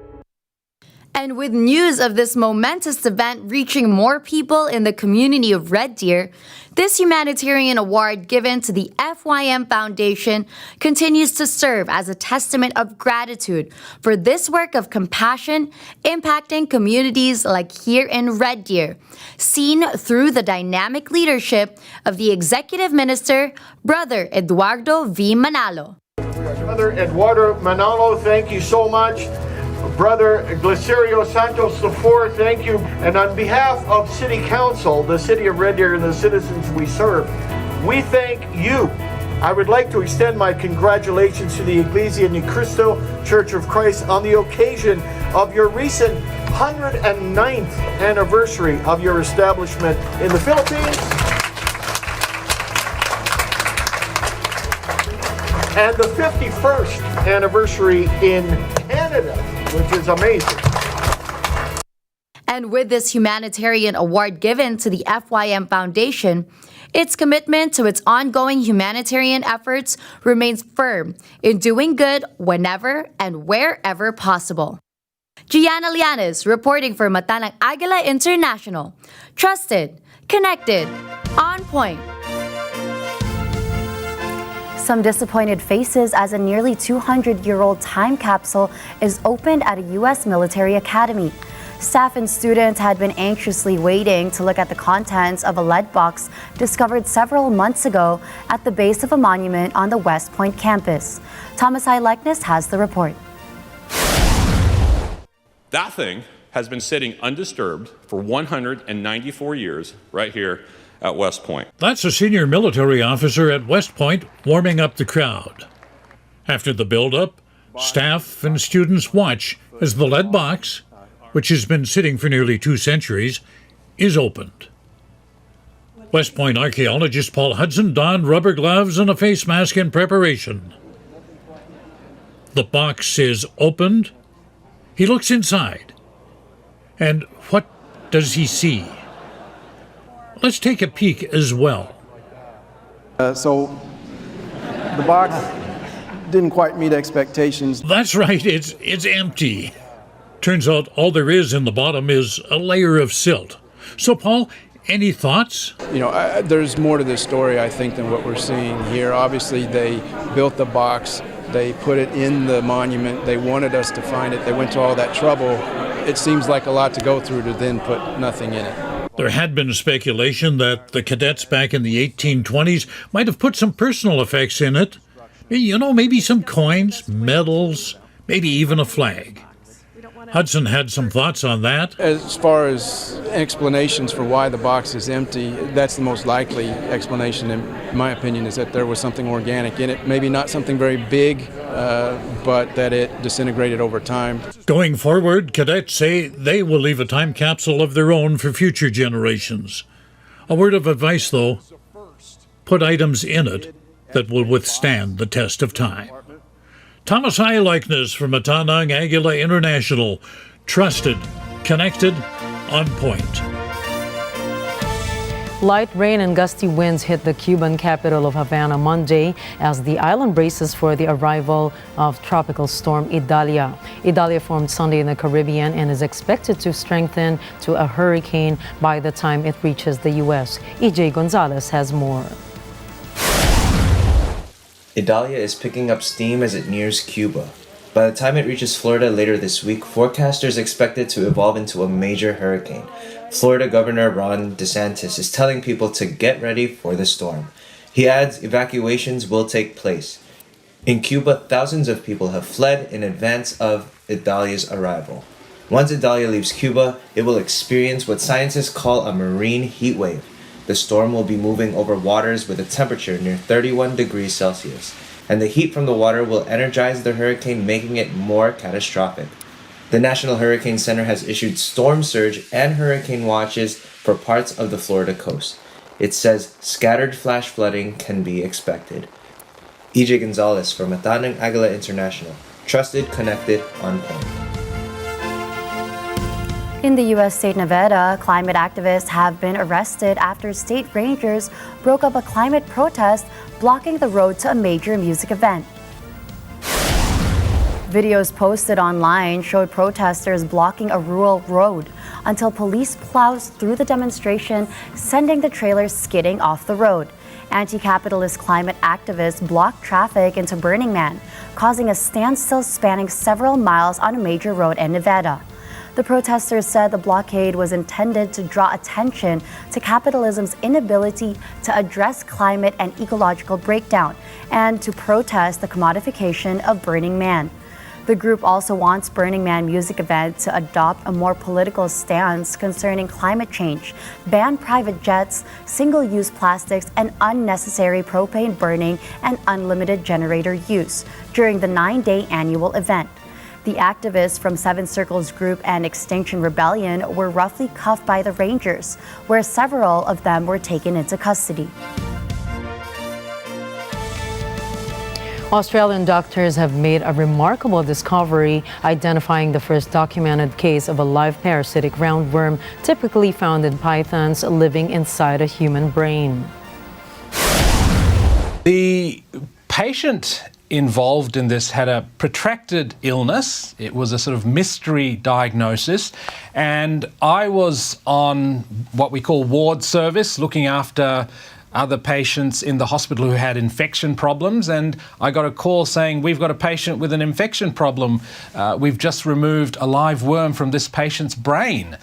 And with news of this momentous event reaching more people in the community of Red Deer, this humanitarian award given to the FYM Foundation continues to serve as a testament of gratitude for this work of compassion impacting communities like here in Red Deer, seen through the dynamic leadership of the Executive Minister, Brother Eduardo V. Manalo. Brother Eduardo Manalo, thank you so much. Brother Glacerio Santos IV, thank you. And on behalf of City Council, the City of Red Deer, and the citizens we serve, we thank you. I would like to extend my congratulations to the Iglesia ni Cristo Church of Christ on the occasion of your recent 109th anniversary of your establishment in the Philippines and the 51st anniversary in Canada, which is amazing. And with this humanitarian award given to the FYM Foundation, its commitment to its ongoing humanitarian efforts remains firm in doing good whenever and wherever possible. Gianna Lianes reporting for Mata ng Agila International. Trusted, connected, on point. Some disappointed faces as a nearly 200-year-old time capsule is opened at a U.S. military academy. Staff and students had been anxiously waiting to look at the contents of a lead box discovered several months ago at the base of a monument on the West Point campus. Thomas I. Likeness has the report. That thing has been sitting undisturbed for 194 years right here at West Point. That's a senior military officer at West Point warming up the crowd. After the build-up, staff and students watch as the lead box, which has been sitting for nearly 2 centuries, is opened. West Point archaeologist Paul Hudson donned rubber gloves and a face mask in preparation. The box is opened. He looks inside. And what does he see? Let's take a peek as well. So the box didn't quite meet expectations. That's right, it's empty. Turns out all there is in the bottom is a layer of silt. So, Paul, any thoughts? You know, there's more to this story, I think, than what we're seeing here. Obviously, they built the box. They put it in the monument. They wanted us to find it. They went to all that trouble. It seems like a lot to go through to then put nothing in it. There had been speculation that the cadets back in the 1820s might have put some personal effects in it. You know, maybe some coins, medals, maybe even a flag. Hudson had some thoughts on that. As far as explanations for why the box is empty, that's the most likely explanation, in my opinion, is that there was something organic in it. Maybe not something very big, but that it disintegrated over time. Going forward, cadets say they will leave a time capsule of their own for future generations. A word of advice, though, put items in it that will withstand the test of time. Thomas I. Likeness from Mata ng Agila International. Trusted, connected, on point. Light rain and gusty winds hit the Cuban capital of Havana Monday as the island braces for the arrival of tropical storm Idalia. Idalia formed Sunday in the Caribbean and is expected to strengthen to a hurricane by the time it reaches the U.S. EJ Gonzalez has more. Idalia is picking up steam as it nears Cuba. By the time it reaches Florida later this week, forecasters expect it to evolve into a major hurricane. Florida Governor Ron DeSantis is telling people to get ready for the storm. He adds evacuations will take place. In Cuba, thousands of people have fled in advance of Idalia's arrival. Once Idalia leaves Cuba, it will experience what scientists call a marine heat wave. The storm will be moving over waters with a temperature near 31 degrees Celsius, and the heat from the water will energize the hurricane, making it more catastrophic. The National Hurricane Center has issued storm surge and hurricane watches for parts of the Florida coast. It says scattered flash flooding can be expected. EJ Gonzalez for Mata ng Agila International. Trusted, connected, on point. In the U.S. state Nevada, climate activists have been arrested after state rangers broke up a climate protest blocking the road to a major music event. Videos posted online showed protesters blocking a rural road until police plows through the demonstration, sending the trailers skidding off the road. Anti-capitalist climate activists blocked traffic into Burning Man, causing a standstill spanning several miles on a major road in Nevada. The protesters said the blockade was intended to draw attention to capitalism's inability to address climate and ecological breakdown and to protest the commodification of Burning Man. The group also wants Burning Man music event to adopt a more political stance concerning climate change, ban private jets, single-use plastics, and unnecessary propane burning and unlimited generator use during the 9-day annual event. The activists from Seven Circles Group and Extinction Rebellion were roughly cuffed by the Rangers, where several of them were taken into custody. Australian doctors have made a remarkable discovery, identifying the first documented case of a live parasitic roundworm typically found in pythons living inside a human brain. The patient involved in this had a protracted illness. It was a sort of mystery diagnosis, and I was on what we call ward service, looking after other patients in the hospital who had infection problems, and I got a call saying, we've got a patient with an infection problem. We've just removed a live worm from this patient's brain.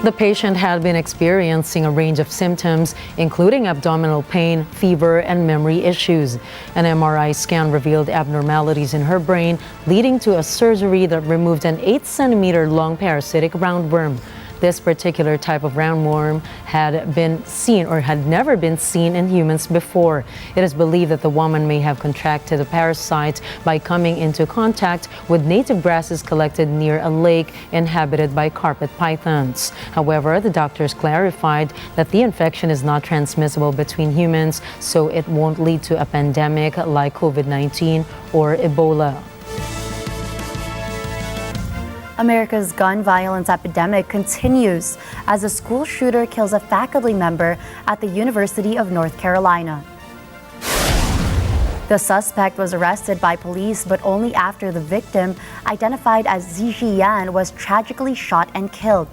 The patient had been experiencing a range of symptoms, including abdominal pain, fever, and memory issues. An MRI scan revealed abnormalities in her brain, leading to a surgery that removed an 8-centimeter long parasitic roundworm. This particular type of roundworm had never been seen in humans before. It is believed that the woman may have contracted the parasite by coming into contact with native grasses collected near a lake inhabited by carpet pythons. However, the doctors clarified that the infection is not transmissible between humans, so it won't lead to a pandemic like COVID-19 or Ebola. America's gun violence epidemic continues as a school shooter kills a faculty member at the University of North Carolina. The suspect was arrested by police, but only after the victim, identified as Ziyi Yan, was tragically shot and killed.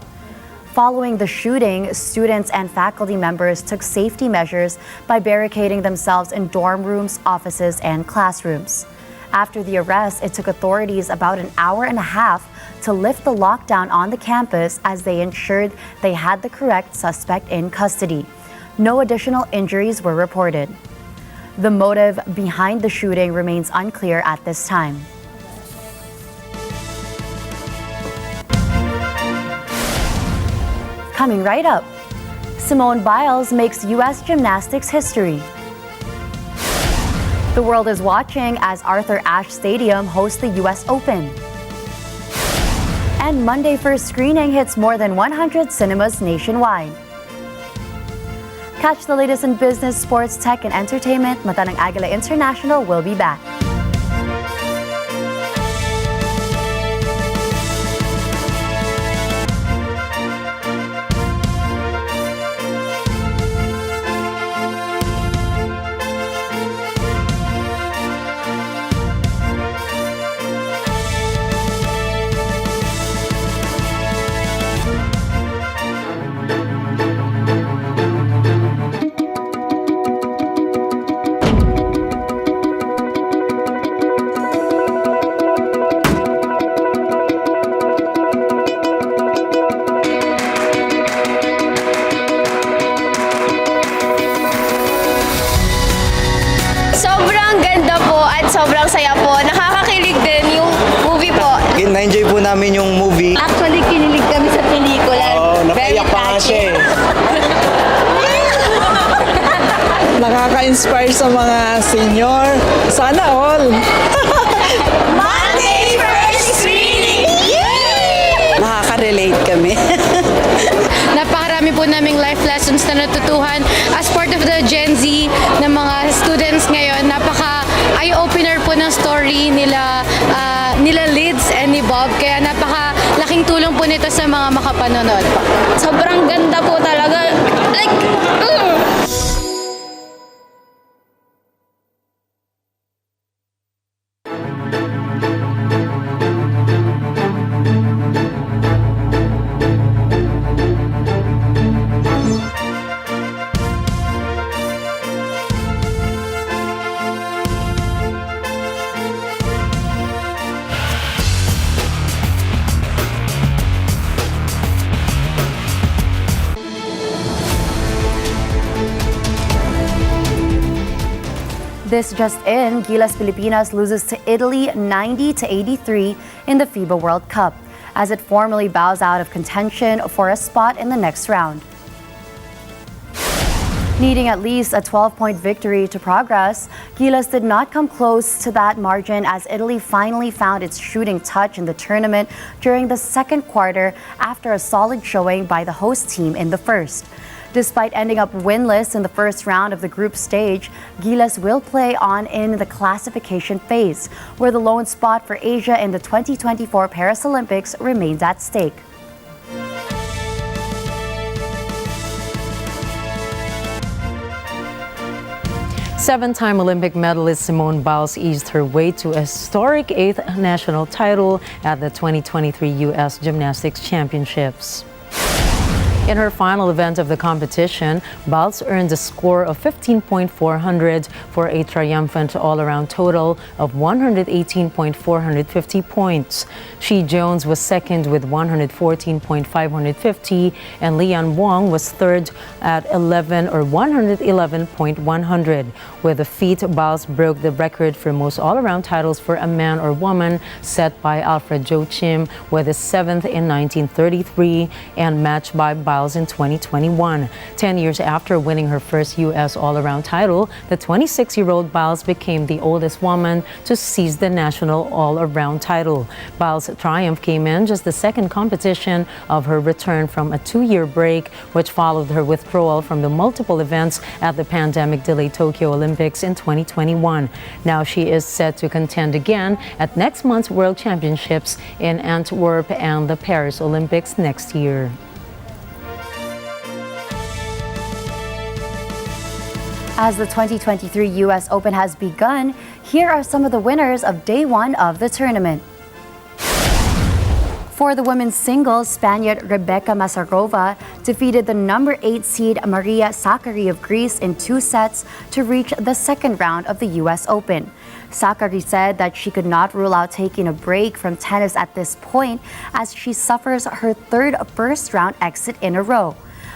Following the shooting, students and faculty members took safety measures by barricading themselves in dorm rooms, offices, and classrooms. After the arrest, it took authorities about an hour and a half to lift the lockdown on the campus as they ensured they had the correct suspect in custody. No additional injuries were reported. The motive behind the shooting remains unclear at this time. Coming right up, Simone Biles makes U.S. gymnastics history. The world is watching as Arthur Ashe Stadium hosts the U.S. Open. And Monday first screening hits more than 100 cinemas nationwide. Catch the latest in business, sports, tech, and entertainment. Mata ng Agila International will be back. sobrang saya po. Nakakakilig din yung movie po. Na-enjoy po namin yung movie. Actually, kinilig kami sa pelikula. Oo, napaiyak pa nga siya. Nakaka-inspire sa mga senior. Sana all. Monday first screening! Nakaka-relate kami. Napakarami po naming life lessons na natutuhan as part of the Gen Z ng mga students ngayon. Napaka-eye-opener po ng story nila Lids and ni Bob. Kaya napaka-laking tulong po nito sa mga makapanonood. Sobrang ganda po talaga. This just in, Gilas Pilipinas loses to Italy 90-83 in the FIBA World Cup as it formally bows out of contention for a spot in the next round. Needing at least a 12-point victory to progress, Gilas did not come close to that margin as Italy finally found its shooting touch in the tournament during the second quarter after a solid showing by the host team in the first. Despite ending up winless in the first round of the group stage, Gilas will play on in the classification phase, where the lone spot for Asia in the 2024 Paris Olympics remains at stake. Seven-time Olympic medalist Simone Biles eased her way to a historic 8th national title at the 2023 U.S. Gymnastics Championships. In her final event of the competition, Biles earned a score of 15.400 for a triumphant all-around total of 118.450 points. She Jones was second with 114.550, and Leon Wong was third at 111.100. With the feat, Biles broke the record for most all-around titles for a man or woman set by Alfred Joachim, with his seventh in 1933 and matched by Biles in 2021. 10 years after winning her first U.S. all-around title, the 26-year-old Biles became the oldest woman to seize the national all-around title. Biles' triumph came in just the second competition of her return from a 2-year break, which followed her withdrawal from the multiple events at the pandemic-delayed Tokyo Olympics in 2021. Now she is set to contend again at next month's World Championships in Antwerp and the Paris Olympics next year. As the 2023 U.S. Open has begun, here are some of the winners of day one of the tournament. For the women's singles, Spaniard Rebecca Masarova defeated the number 8 seed Maria Sakkari of Greece in 2 sets to reach the second round of the U.S. Open. Sakkari said that she could not rule out taking a break from tennis at this point as she suffers her third first-round exit in a row.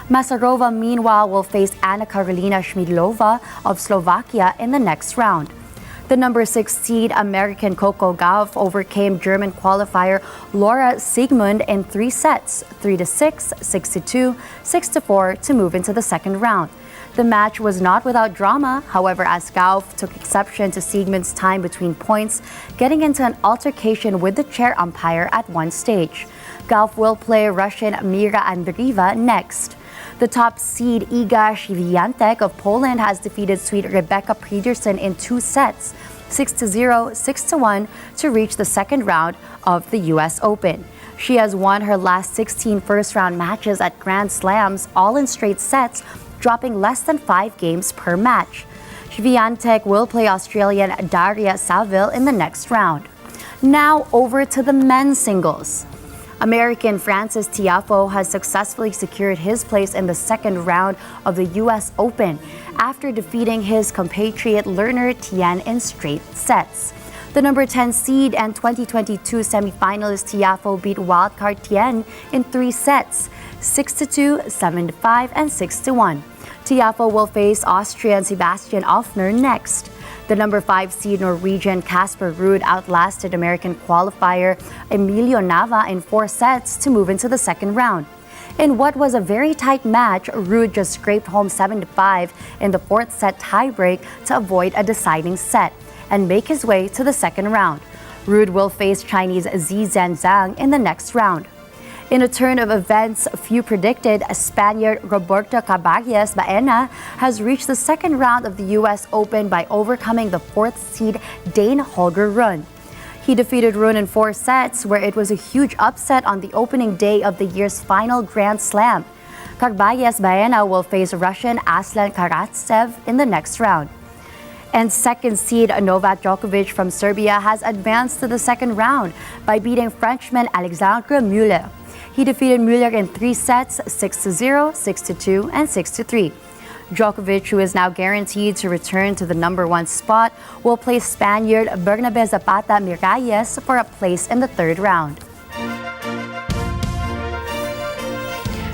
Masarova, meanwhile, will face Anna Karolina Schmidlova of Slovakia in the next round. The number 6 seed American Coco Gauff overcame German qualifier Laura Siegmund in 3 sets, 3-6, 6-2, 6-4 to move into the second round. The match was not without drama, however, as Gauff took exception to Siegmund's time between points, getting into an altercation with the chair umpire at one stage. Gauff will play Russian Mira Andreeva next. The top seed Iga Świątek of Poland has defeated Swede Rebecca Pedersen in 2 sets, 6-0, 6-1 to reach the second round of the U.S. Open. She has won her last 16 first-round matches at Grand Slams, all in straight sets, dropping less than 5 games per match. Świątek will play Australian Daria Saville in the next round. Now over to the men's singles. American Francis Tiafoe has successfully secured his place in the second round of the U.S. Open after defeating his compatriot Lerner Tien in straight sets. The number 10 seed and 2022 semifinalist Tiafoe beat wildcard Tien in 3 sets, 6-2, 7-5, and 6-1. Tiafoe will face Austrian Sebastian Ofner next. The number 5 seed Norwegian Casper Ruud outlasted American qualifier Emilio Nava in 4 sets to move into the second round. In what was a very tight match, Ruud just scraped home 7-5 in the 4th set tiebreak to avoid a deciding set and make his way to the second round. Ruud will face Chinese Zizhen Zhang in the next round. In a turn of events few predicted, Spaniard Roberto Caballes Baena has reached the second round of the U.S. Open by overcoming the 4th seed Dane Holger Rune. He defeated Rune in 4 sets, where it was a huge upset on the opening day of the year's final Grand Slam. Caballes Baena will face Russian Aslan Karatsev in the next round. And second seed Novak Djokovic from Serbia has advanced to the second round by beating Frenchman Alexandre Müller. He defeated Müller in 3 sets, 6-0, 6-2, and 6-3. Djokovic, who is now guaranteed to return to the number 1 spot, will play Spaniard Bernabe Zapata Miralles for a place in the third round.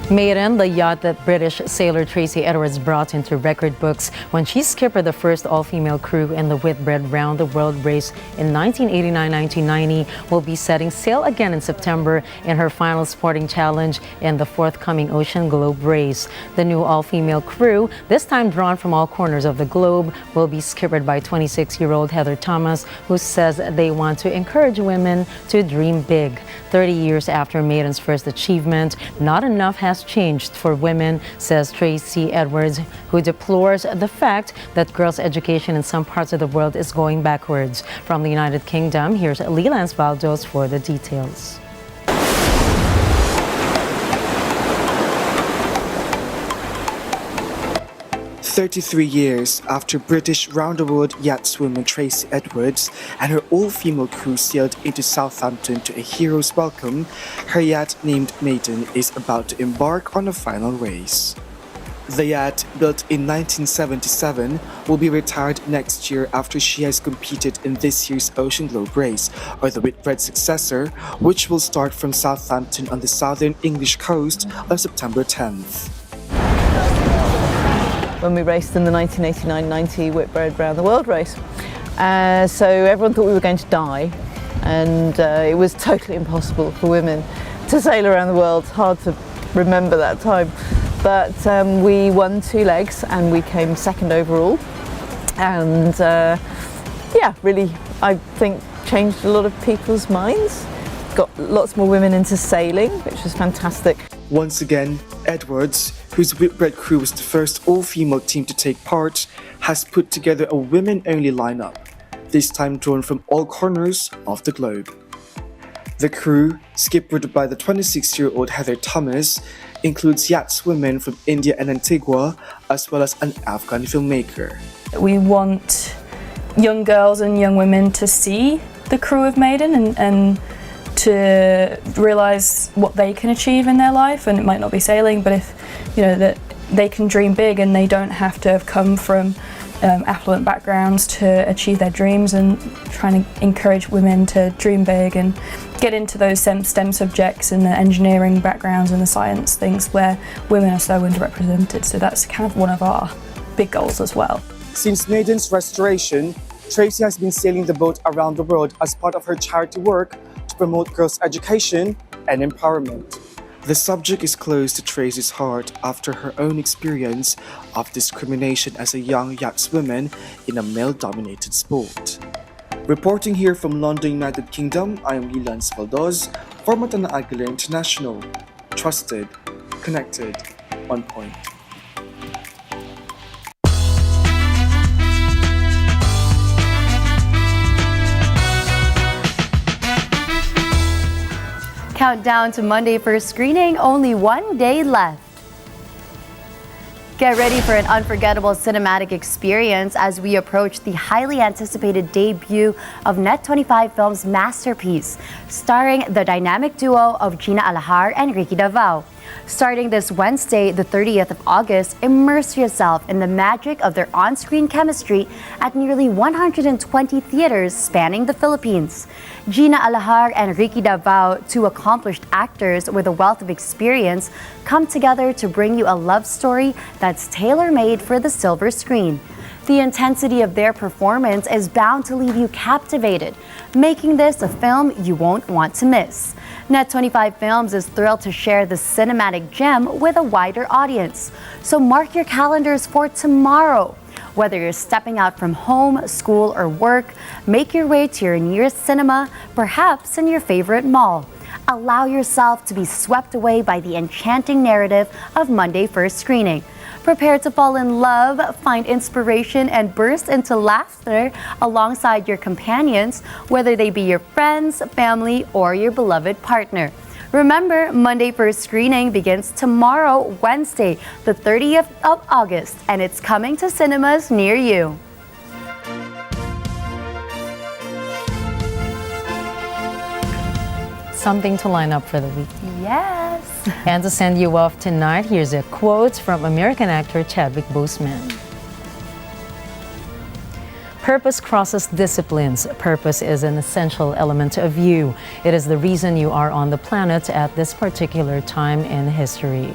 Maiden, the yacht that British sailor Tracy Edwards brought into record books when she skippered the first all-female crew in the Whitbread Round the World race in 1989-1990, will be setting sail again in September in her final sporting challenge in the forthcoming Ocean Globe race. The new all-female crew, this time drawn from all corners of the globe, will be skippered by 26-year-old Heather Thomas, who says they want to encourage women to dream big. 30 years after Maiden's first achievement, not enough has has changed for women, says Tracy Edwards, who deplores the fact that girls' education in some parts of the world is going backwards. From the United Kingdom, here's Leland Valdos for the details. "33 years after British round-the-world yacht swimmer Tracy Edwards and her all-female crew sailed into Southampton to a hero's welcome, her yacht named Maiden is about to embark on a final race. The yacht, built in 1977, will be retired next year after she has competed in this year's Ocean Globe race, or the Whitbread successor, which will start from Southampton on the southern English coast on September 10th. When we raced in the 1989-90 Whitbread Round the World race. So everyone thought we were going to die, and it was totally impossible for women to sail around the world. Hard to remember that time. But we won 2 legs and we came second overall. And yeah, really, I think changed a lot of people's minds. Got lots more women into sailing, which was fantastic. Once again, Edwards, whose Whitbread crew was the first all-female team to take part, has put together a women-only lineup, this time drawn from all corners of the globe. The crew, skippered by the 26-year-old Heather Thomas, includes yachtswomen from India and Antigua, as well as an Afghan filmmaker. We want young girls and young women to see the crew of Maiden and to realise what they can achieve in their life, and it might not be sailing, but if that they can dream big and they don't have to have come from affluent backgrounds to achieve their dreams, and trying to encourage women to dream big and get into those STEM subjects and the engineering backgrounds and the science things where women are so underrepresented. So that's kind of one of our big goals as well. Since Maiden's restoration, Tracy has been sailing the boat around the world as part of her charity work to promote girls' education and empowerment. The subject is close to Tracy's heart after her own experience of discrimination as a young yachtswoman in a male-dominated sport. Reporting here from London, United Kingdom, I am Leland Valdos for Agila International. Trusted, connected, on point. Countdown to Monday for screening, only 1 day left. Get ready for an unforgettable cinematic experience as we approach the highly anticipated debut of Net25 Films' masterpiece, starring the dynamic duo of Gina Alahar and Ricky Davao. Starting this Wednesday, the 30th of August, immerse yourself in the magic of their on-screen chemistry at nearly 120 theaters spanning the Philippines. Gina Alahar and Ricky Davao, 2 accomplished actors with a wealth of experience, come together to bring you a love story that's tailor-made for the silver screen. The intensity of their performance is bound to leave you captivated, making this a film you won't want to miss. Net25 Films is thrilled to share this cinematic gem with a wider audience. So mark your calendars for tomorrow. Whether you're stepping out from home, school, or work, make your way to your nearest cinema, perhaps in your favorite mall. Allow yourself to be swept away by the enchanting narrative of Monday first screening. Prepare to fall in love, find inspiration, and burst into laughter alongside your companions, whether they be your friends, family, or your beloved partner. Remember, Monday first screening begins tomorrow, Wednesday, the 30th of August, and it's coming to cinemas near you. Something to line up for the week. Yes. And to send you off tonight, here's a quote from American actor Chadwick Boseman. Purpose crosses disciplines. Purpose is an essential element of you. It is the reason you are on the planet at this particular time in history.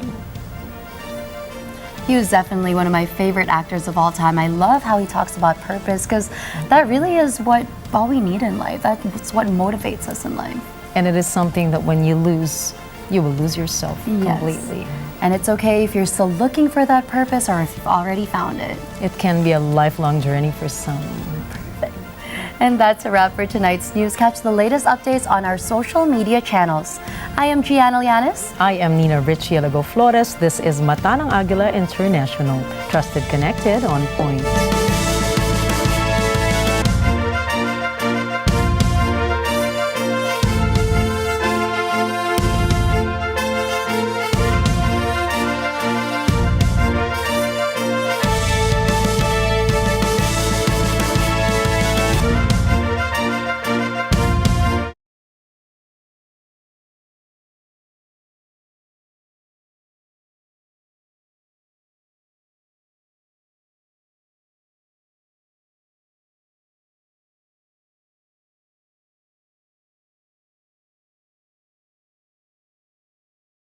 He was definitely one of my favorite actors of all time. I love how he talks about purpose, because that really is what all we need in life. That's what motivates us in life. And it is something that when you lose, you will lose yourself completely. And it's okay if you're still looking for that purpose or if you've already found it. It can be a lifelong journey for some. Perfect. And that's a wrap for tonight's news. Catch the latest updates on our social media channels. I am Gianna Llanes. I am Nina Richie Alagao-Flores. This is Mata ng Agila International. Trusted, connected, on point.